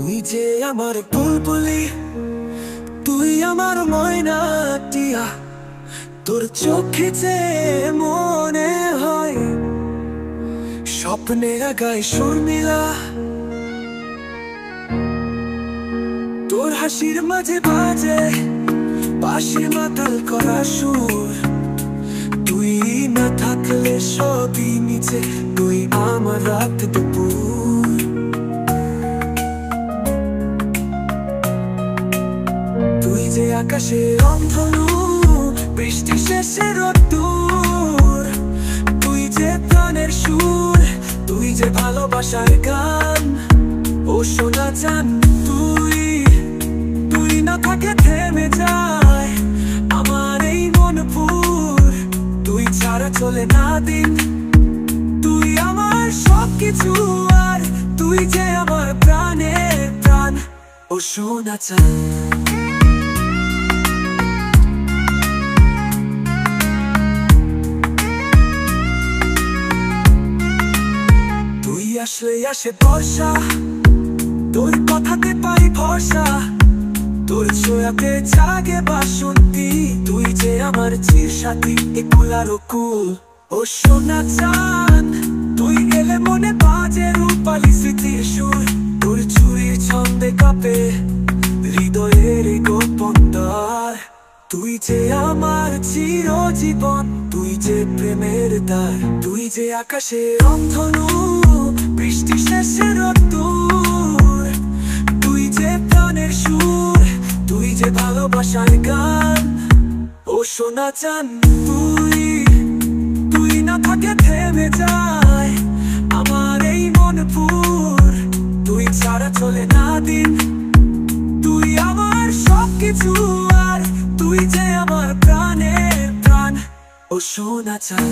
তুই যে আমার বুলবুলি, তুই আমার ময়না টিয়া। তোর চোখে যে মনে হয় স্বপ্নে আগায় শর্মিলা। তোর হাসির মাঝে বাজে পাশে মাতাল করা সুর। তুই না থাকলে সবই নিচে, তুই আমার রাত দুপুর। তুই যে আকাশে রংধনু, বৃষ্টি শেষে রোদ্দুর। তুই যে প্রাণের সুর, তুই যে ভালোবাসার গান। ও সোনা জান তুই, তুই না থাকে থেমে যায় আমার এই মনপুর। তুই ছাড়া চলে না দিন, তুই আমার সবকিছু। আর তুই যে আমার প্রাণের প্রাণ, ও সোনা চান। তুই আসলে আসে বর্ষা, তোর কথাতে পাই ভরসা। তোর ছোঁয়াতে জাগে বাসন্তী। তুই যে আমার চির সাথী, একুলার কুল। ও সোনা চান, তুই গেলে মনে বাজে রূপালি স্মৃতির সুর। তোর চুরির ছন্দে কাঁপে হৃদয়ের গোপন দ্বার। তুই যে আমার চিরজীবন, তুই যে প্রেমের দ্বার। তুই যে আকাশে রংধনু, বৃষ্টি শেষে রোদ্দুর। তুই যে প্রাণের সুর, তুই যে ভালোবাসার গান। ও সোনা চান তুই, তুই না থাকে থেমে যায় আমার এই মনপুর। তুই ছাড়া চলে না দিন, তুই আমার সবকিছু। আর তুই যে আমার প্রাণের প্রাণ, ও সোনা চান।